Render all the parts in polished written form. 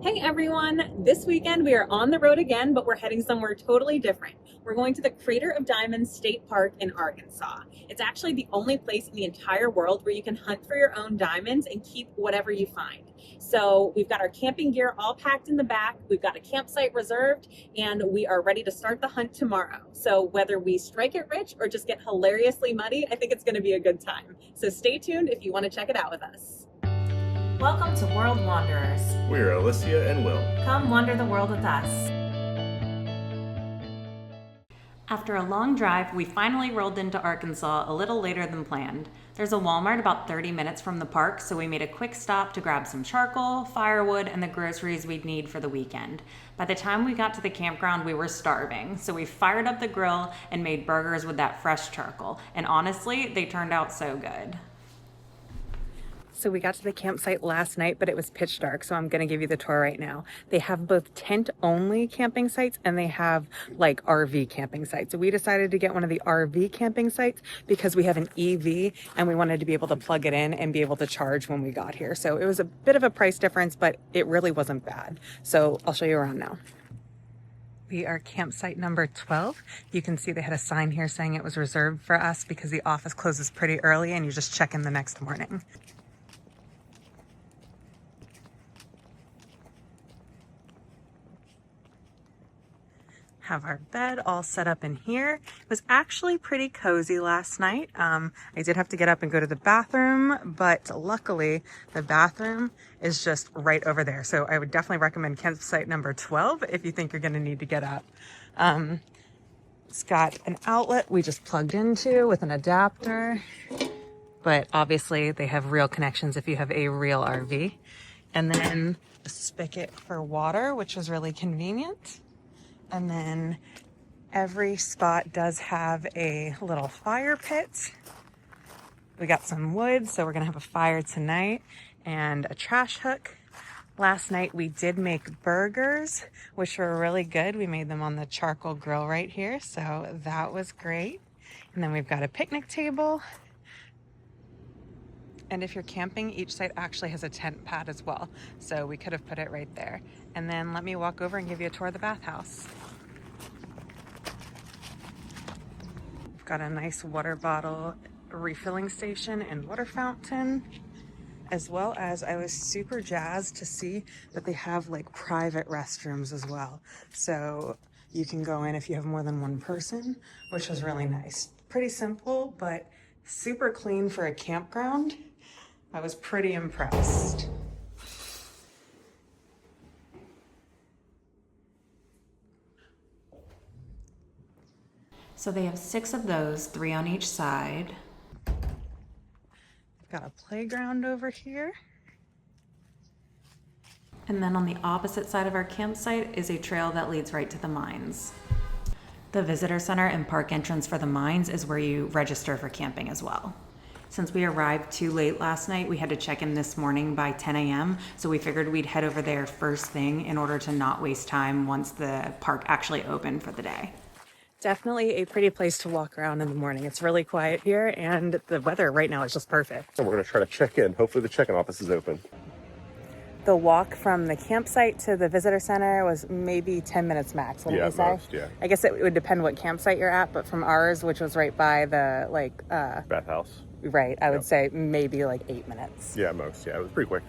Hey everyone! This weekend we are on the road again, but we're heading somewhere totally different. We're going to the Crater of Diamonds State Park in Arkansas. It's actually the only place in the entire world where you can hunt for your own diamonds and keep whatever you find. So we've got our camping gear all packed in the back, we've got a campsite reserved, and we are ready to start the hunt tomorrow. So whether we strike it rich or just get hilariously muddy, I think it's going to be a good time. So stay tuned if you want to check it out with us. Welcome to World Wanderers. We're Alicia and Will. Come wander the world with us. After a long drive, we finally rolled into Arkansas a little later than planned. There's a Walmart about 30 minutes from the park, so we made a quick stop to grab some charcoal, firewood, and the groceries we'd need for the weekend. By the time we got to the campground, we were starving, so we fired up the grill and made burgers with that fresh charcoal. And honestly, they turned out so good. So we got to the campsite last night, but it was pitch dark, so I'm going to give you the tour right now. They have both tent-only camping sites and they have like RV camping sites. So we decided to get one of the RV camping sites because we have an EV and we wanted to be able to plug it in and be able to charge when we got here. So it was a bit of a price difference, but it really wasn't bad. So I'll show you around now. We are campsite number 12. You can see they had a sign here saying it was reserved for us because the office closes pretty early and you just check in the next morning. Have our bed all set up in here. It was actually pretty cozy last night. I did have to get up and go to the bathroom, but luckily the bathroom is just right over there. So I would definitely recommend campsite number 12 if you think you're going to need to get up. It's got an outlet we just plugged into with an adapter, but obviously they have real connections if you have a real RV. And then a spigot for water, which was really convenient. And then every spot does have a little fire pit. We got some wood, so we're gonna have a fire tonight, and a trash hook. Last night we did make burgers, which were really good. We made them on the charcoal grill right here, so that was great. And then we've got a picnic table. And if you're camping, each site actually has a tent pad as well. So we could have put it right there. And then let me walk over and give you a tour of the bathhouse. We've got a nice water bottle refilling station and water fountain, as well as I was super jazzed to see that they have like private restrooms as well. So you can go in if you have more than one person, which was really nice. Pretty simple, but super clean for a campground. I was pretty impressed. So they have 6 of those, 3 on each side. Got a playground over here. And then on the opposite side of our campsite is a trail that leads right to the mines. The visitor center and park entrance for the mines is where you register for camping as well. Since we arrived too late last night, we had to check in this morning by 10 a.m. So we figured we'd head over there first thing in order to not waste time once the park actually opened for the day. Definitely a pretty place to walk around in the morning. It's really quiet here and the weather right now is just perfect. So we're going to try to check in. Hopefully the check-in office is open. The walk from the campsite to the visitor center was maybe 10 minutes max. What did you say? Most, yeah. I guess it would depend what campsite you're at, but from ours, which was right by the Bathhouse. right, I would say maybe like 8 minutes. Yeah, most. Yeah, it was pretty quick.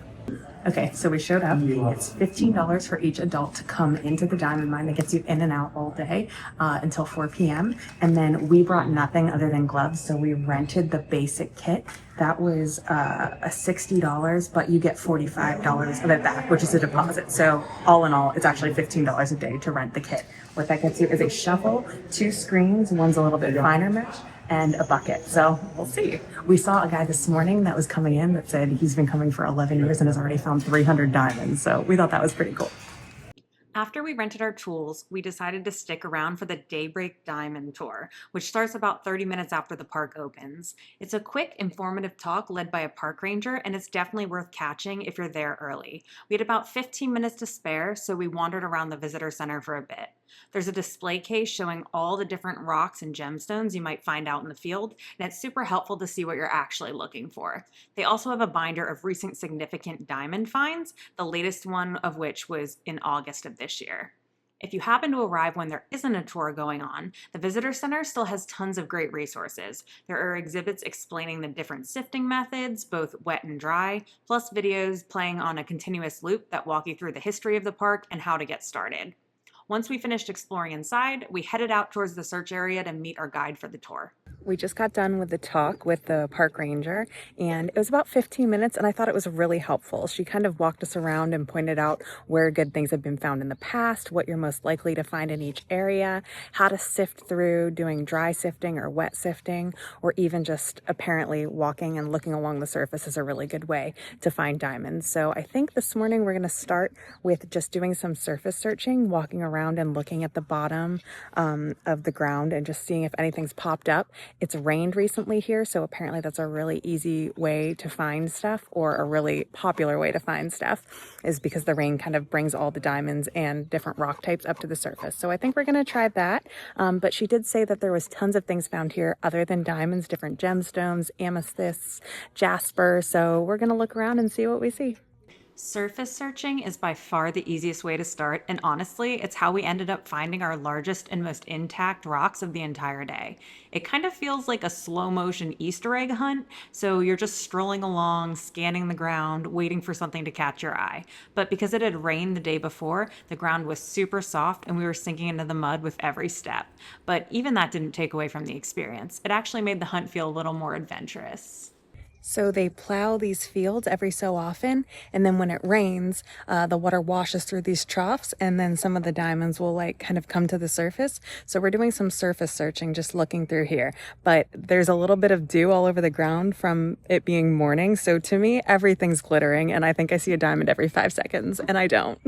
Okay, so we showed up. It's $15 for each adult to come into the diamond mine. That gets you in and out all day until 4 p.m. And then we brought nothing other than gloves, so we rented the basic kit. That was a $60, but you get $45 of it back, which is a deposit. So all in all, it's actually $15 a day to rent the kit. What that gets you is a shovel, 2 screens, one's a little bit finer mesh, and a bucket. So we'll see. We saw a guy this morning that was coming in that said he's been coming for 11 years and has already found 300 diamonds. So we thought that was pretty cool. After we rented our tools, we decided to stick around for the Daybreak Diamond Tour, which starts about 30 minutes after the park opens. It's a quick, informative talk led by a park ranger, and it's definitely worth catching if you're there early. We had about 15 minutes to spare, so we wandered around the visitor center for a bit. There's a display case showing all the different rocks and gemstones you might find out in the field, and it's super helpful to see what you're actually looking for. They also have a binder of recent significant diamond finds, the latest one of which was in August of this year. If you happen to arrive when there isn't a tour going on, the visitor center still has tons of great resources. There are exhibits explaining the different sifting methods, both wet and dry, plus videos playing on a continuous loop that walk you through the history of the park and how to get started. Once we finished exploring inside, we headed out towards the search area to meet our guide for the tour. We just got done with the talk with the park ranger, and it was about 15 minutes, and I thought it was really helpful. She kind of walked us around and pointed out where good things have been found in the past, what you're most likely to find in each area, how to sift through doing dry sifting or wet sifting, or even just apparently walking and looking along the surface is a really good way to find diamonds. So I think this morning we're going to start with just doing some surface searching, walking around and looking at the bottom of the ground and just seeing if anything's popped up. It's rained recently here, so apparently that's a really easy way to find stuff, or a really popular way to find stuff, is because the rain kind of brings all the diamonds and different rock types up to the surface. So I think we're going to try that. But she did say that there was tons of things found here other than diamonds, different gemstones, amethysts, jasper. So we're going to look around and see what we see. Surface searching is by far the easiest way to start, and honestly, it's how we ended up finding our largest and most intact rocks of the entire day. It kind of feels like a slow motion Easter egg hunt, so you're just strolling along, scanning the ground, waiting for something to catch your eye. But because it had rained the day before, the ground was super soft and we were sinking into the mud with every step. But even that didn't take away from the experience. It actually made the hunt feel a little more adventurous. So they plow these fields every so often, and then when it rains, the water washes through these troughs, and then some of the diamonds will like kind of come to the surface. So we're doing some surface searching, just looking through here. But there's a little bit of dew all over the ground from it being morning. So to me, everything's glittering, and I think I see a diamond every 5 seconds, and I don't.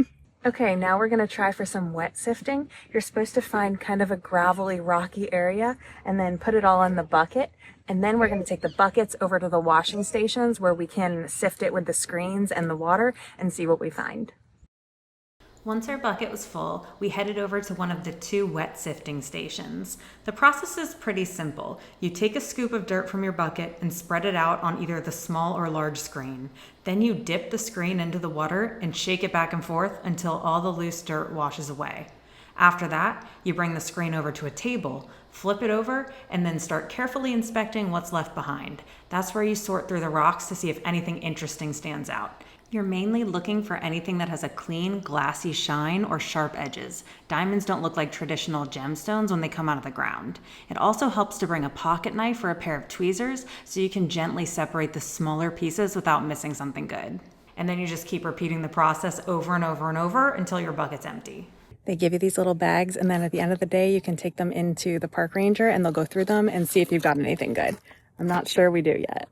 Okay, now we're gonna try for some wet sifting. You're supposed to find kind of a gravelly, rocky area and then put it all in the bucket. And then we're gonna take the buckets over to the washing stations where we can sift it with the screens and the water and see what we find. Once our bucket was full, we headed over to one of the 2 wet sifting stations. The process is pretty simple. You take a scoop of dirt from your bucket and spread it out on either the small or large screen. Then you dip the screen into the water and shake it back and forth until all the loose dirt washes away. After that, you bring the screen over to a table, flip it over, and then start carefully inspecting what's left behind. That's where you sort through the rocks to see if anything interesting stands out. You're mainly looking for anything that has a clean, glassy shine or sharp edges. Diamonds don't look like traditional gemstones when they come out of the ground. It also helps to bring a pocket knife or a pair of tweezers so you can gently separate the smaller pieces without missing something good. And then you just keep repeating the process over and over and over until your bucket's empty. They give you these little bags, and then at the end of the day, you can take them into the park ranger and they'll go through them and see if you've got anything good. I'm not sure we do yet.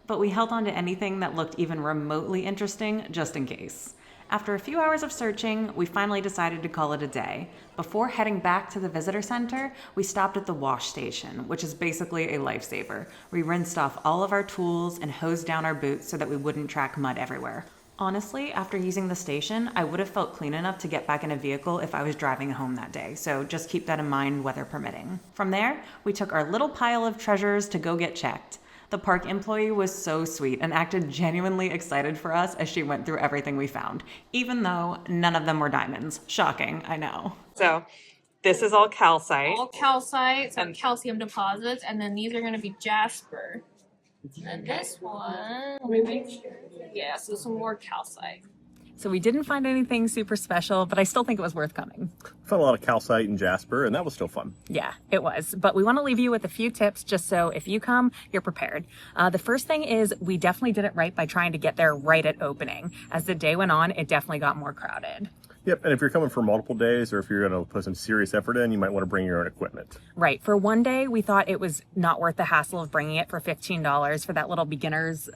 But we held on to anything that looked even remotely interesting just in case. After a few hours of searching, we finally decided to call it a day. Before heading back to the visitor center, we stopped at the wash station, which is basically a lifesaver. We rinsed off all of our tools and hosed down our boots so that we wouldn't track mud everywhere. Honestly, after using the station, I would have felt clean enough to get back in a vehicle if I was driving home that day, so just keep that in mind, weather permitting. From there, we took our little pile of treasures to go get checked. The park employee was so sweet and acted genuinely excited for us as she went through everything we found, even though none of them were diamonds. Shocking, I know. So this is all calcite. All calcite, some calcium deposits, and then these are going to be jasper. And this one, let me make sure. Yeah, so some more calcite. So we didn't find anything super special, but I still think it was worth coming. Found a lot of calcite and jasper, and that was still fun. Yeah, it was. But we want to leave you with a few tips just so if you come, you're prepared. The first thing is we definitely did it right by trying to get there right at opening. As the day went on, it definitely got more crowded. Yep, and if you're coming for multiple days or if you're going to put some serious effort in, you might want to bring your own equipment. Right. For one day, we thought it was not worth the hassle of bringing it for $15 for that little beginner's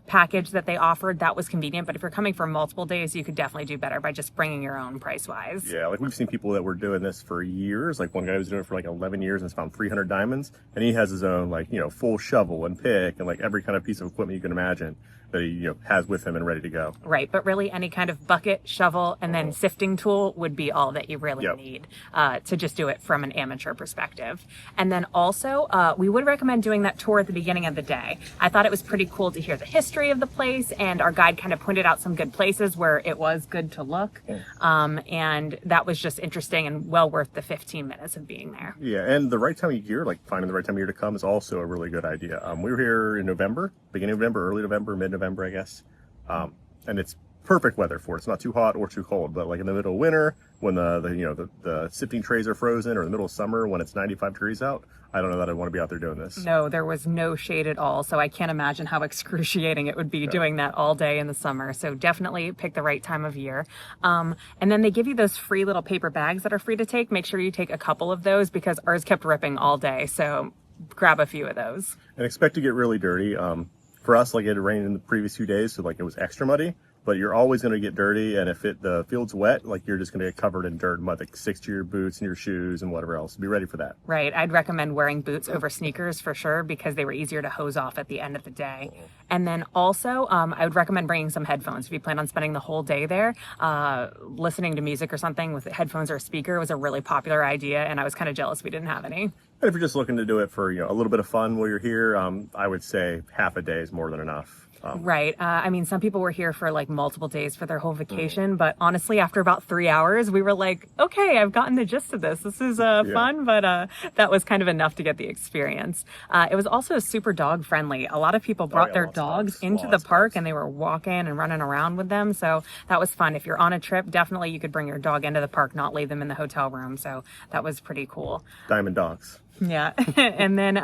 package that they offered. That was convenient. But if you're coming for multiple days, you could definitely do better by just bringing your own price-wise. Yeah, like we've seen people that were doing this for years. Like one guy was doing it for like 11 years and has found 300 diamonds. And he has his own like, full shovel and pick and like every kind of piece of equipment you can imagine that he has with him and ready to go. Right, but really any kind of bucket, shovel, and then sifting tool would be all that you really need to just do it from an amateur perspective. And then also, we would recommend doing that tour at the beginning of the day. I thought it was pretty cool to hear the history of the place, and our guide kind of pointed out some good places where it was good to look. And that was just interesting and well worth the 15 minutes of being there. Yeah, and the right time of year, like finding the right time of year to come is also a really good idea. We were here in November, beginning of November, early November, mid-November, I guess. And it's perfect weather for it. It's not too hot or too cold, but like in the middle of winter, when the sifting trays are frozen, or in the middle of summer when it's 95 degrees out, I don't know that I'd want to be out there doing this. No, there was no shade at all, so I can't imagine how excruciating it would be doing that all day in the summer. So definitely pick the right time of year. And then they give you those free little paper bags that are free to take. Make sure you take a couple of those because ours kept ripping all day. So grab a few of those. And expect to get really dirty. For us, like it had rained in the previous few days, so like it was extra muddy. But you're always going to get dirty, and if the field's wet, like you're just going to get covered in dirt and mud that sticks to your boots and your shoes and whatever else. Be ready for that. Right. I'd recommend wearing boots over sneakers for sure because they were easier to hose off at the end of the day. And then also, I would recommend bringing some headphones if you plan on spending the whole day there. Listening to music or something with headphones or a speaker was a really popular idea, and I was kind of jealous we didn't have any. And if you're just looking to do it for a little bit of fun while you're here, I would say half a day is more than enough. Right. I mean, some people were here for like multiple days for their whole vacation, but honestly, after about 3 hours, we were like, okay, I've gotten the gist of this. This is fun, but that was kind of enough to get the experience. It was also super dog friendly. A lot of people brought their dogs into the park and they were walking and running around with them. So that was fun. If you're on a trip, definitely you could bring your dog into the park, not leave them in the hotel room. So that was pretty cool. Diamond dogs. Yeah. And then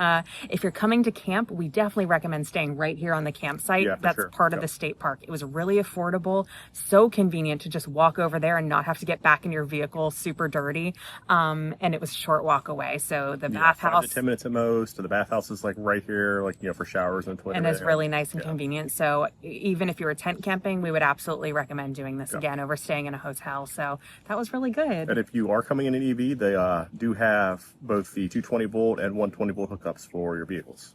if you're coming to camp, we definitely recommend staying right here on the campsite. Yeah, That's part of the state park. It was really affordable, so convenient to just walk over there and not have to get back in your vehicle super dirty. And it was a short walk away. So the bathhouse, 5 to 10 minutes at most. The bathhouse is like right here, like, for showers and toilet. and it's really nice and convenient. So even if you were tent camping, we would absolutely recommend doing this again over staying in a hotel. So that was really good. And if you are coming in an EV, they do have both the 220 volt and 120 volt hookups for your vehicles.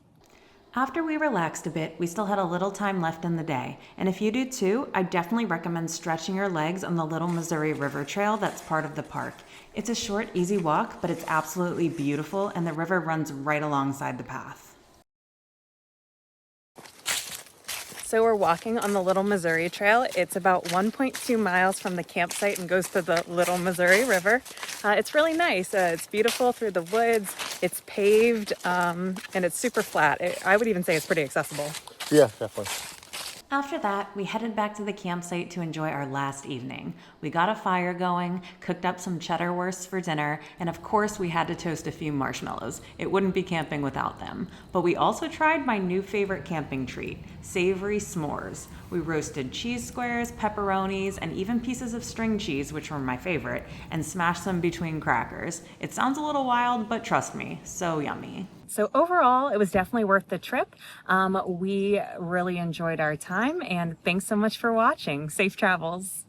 After we relaxed a bit, we still had a little time left in the day. And if you do too, I definitely recommend stretching your legs on the Little Missouri River Trail that's part of the park. It's a short, easy walk, but it's absolutely beautiful, and the river runs right alongside the path. So we're walking on the Little Missouri Trail. It's about 1.2 miles from the campsite and goes to the Little Missouri River. It's really nice. It's beautiful through the woods. It's paved and it's super flat. I would even say it's pretty accessible. Yeah, definitely. After that, we headed back to the campsite to enjoy our last evening. We got a fire going, cooked up some cheddar wursts for dinner, and of course we had to toast a few marshmallows. It wouldn't be camping without them. But we also tried my new favorite camping treat, Savory s'mores. We roasted cheese squares, pepperonis, and even pieces of string cheese, which were my favorite, and smashed them between crackers. It sounds a little wild, but trust me, so yummy. So overall, it was definitely worth the trip. We really enjoyed our time, and thanks so much for watching. Safe travels.